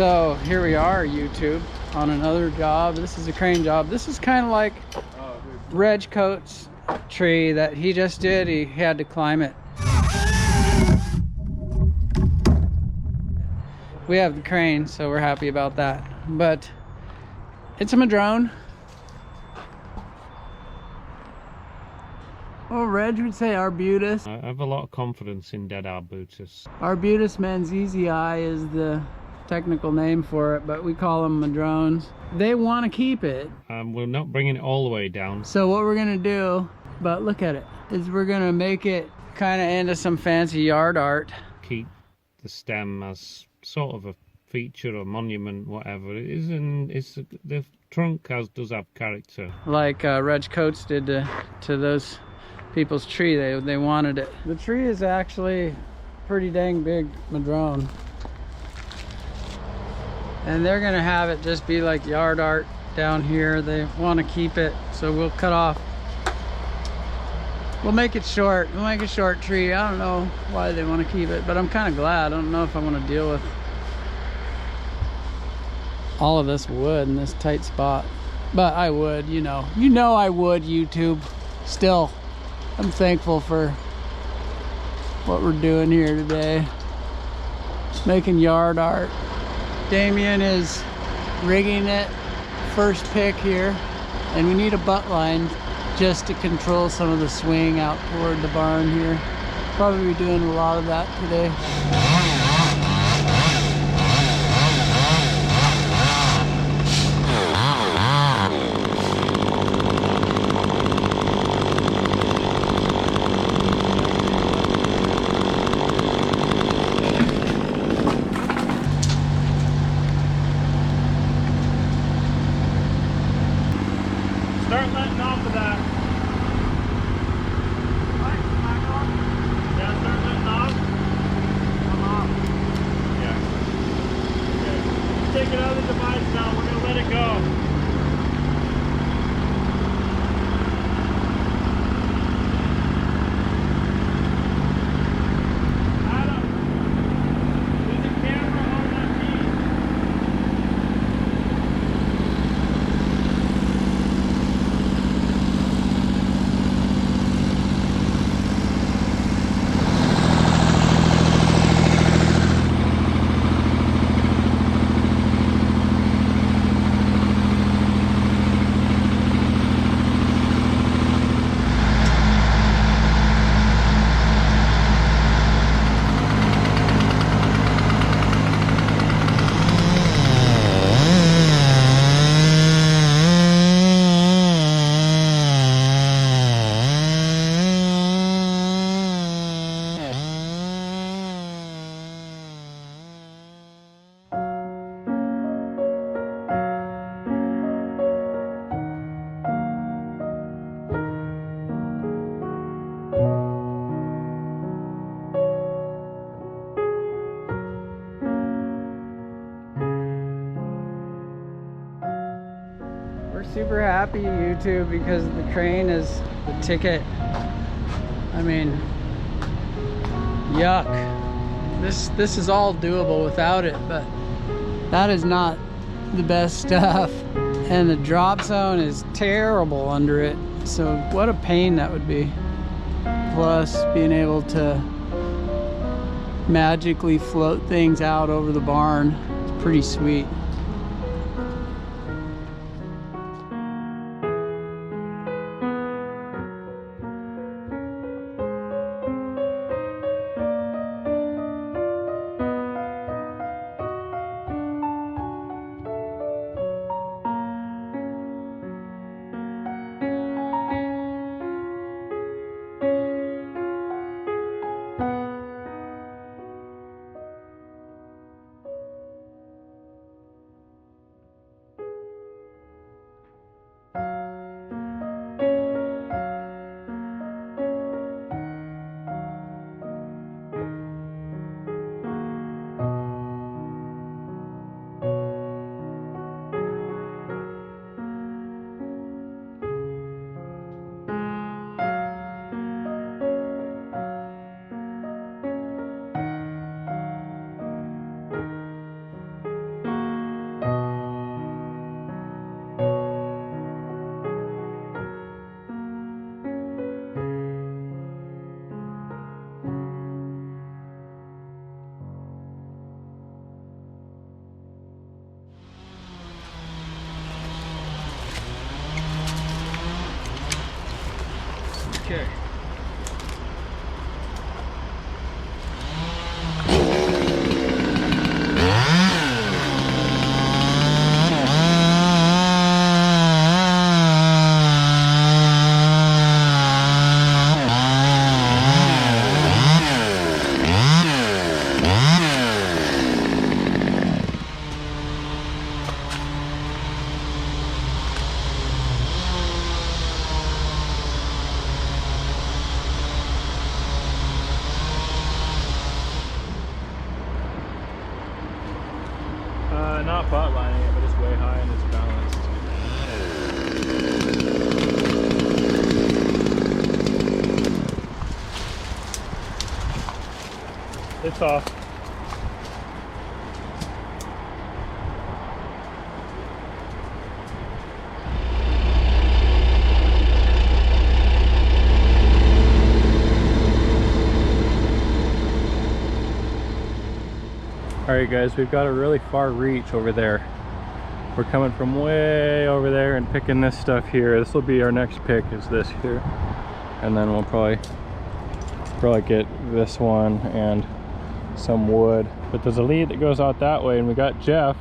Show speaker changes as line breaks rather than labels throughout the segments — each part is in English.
So here we are, YouTube, on another job. This is a crane job. This is kind of like Reg Coates' tree that he just did. He had to climb it. We have the crane, so we're happy about that. But it's a madrone. Oh, Reg would say Arbutus.
I have a lot of confidence in dead Arbutus.
Arbutus Manzesii is the technical name for it, but we call them madrones. They want to keep it.
We're not bringing it all the way down.
So what we're gonna do, but look at it, is we're gonna make it kind of into some fancy yard art.
Keep the stem as sort of a feature or monument, whatever it is, and the trunk does have character.
Like Reg Coates did to those people's tree. They wanted it. The tree is actually pretty dang big madrone, and they're gonna have it just be like yard art down here. They want to keep it, so we'll cut off. We'll make it short. We'll make a short tree. I don't know why they want to keep it, but I'm kind of glad. I don't know if I want to deal with all of this wood in this tight spot, but I would, you know I would, YouTube. Still, I'm thankful for what we're doing here today. Making yard art. Damien is rigging it, first pick here, and we need a butt line just to control some of the swing out toward the barn here. Probably be doing a lot of that today.
Start letting off of that. Yeah, start letting off. Come off. Yeah. Okay. Take it out of the device now. We're gonna let it go. We're super happy, YouTube, because the crane is the ticket. I mean, yuck. This is all doable without it, but that is not the best stuff. And the drop zone is terrible under it. So what a pain that would be. Plus being able to magically float things out over the barn. It's pretty sweet.
Okay. Not pot lining it, but it's way high and it's balanced. It's off. Alright guys, we've got a really far reach over there. We're coming from way over there and picking this stuff here. This will be our next pick, is this here. And then we'll probably get this one and some wood. But there's a lead that goes out that way, and we got Jeff.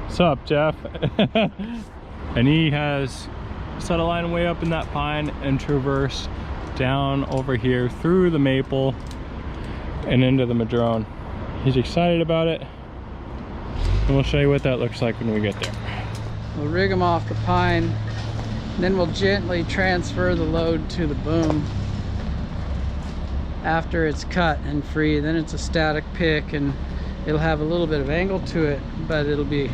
What's up, Jeff? And he has set a line way up in that pine and traverse down over here through the maple and into the madrone. He's excited about it, and we'll show you what that looks like when we get there.
We'll rig them off the pine, then we'll gently transfer the load to the boom after it's cut and free. Then it's a static pick, and it'll have a little bit of angle to it, but it'll be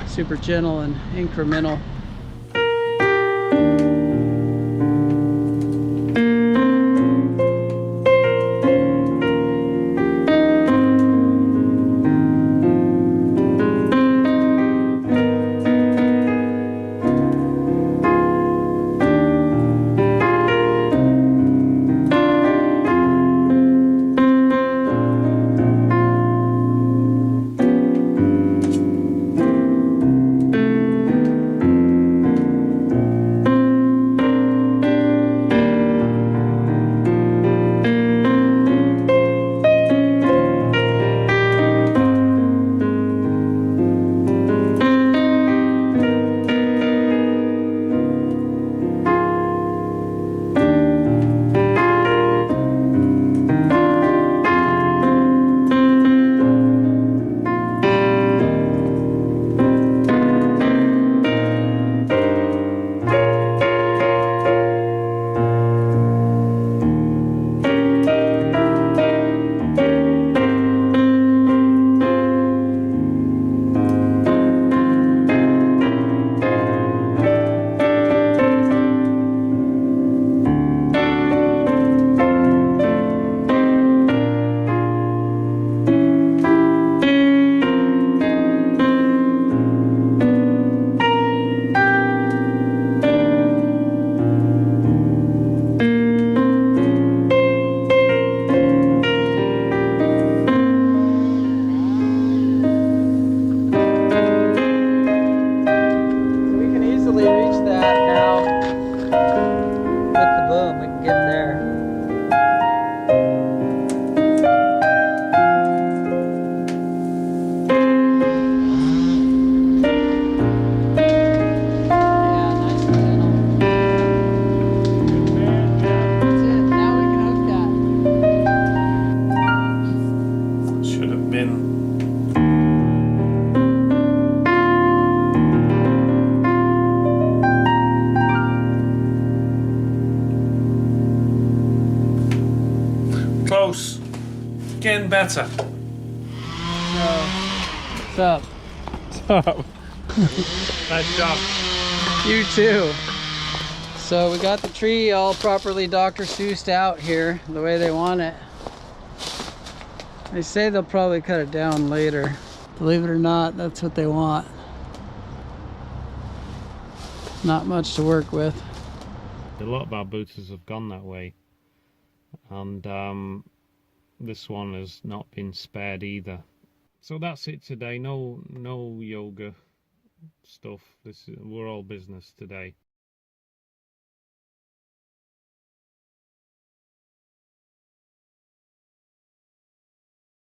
super gentle and incremental.
Close. Getting better.
What's up?
What's up? Nice job.
You too. So we got the tree all properly Dr. Seussed out here the way they want it. They say they'll probably cut it down later. Believe it or not, that's what they want. Not much to work with.
A lot of arbutus have gone that way, and this one has not been spared either. So that's it today. No yoga stuff. We're all business today.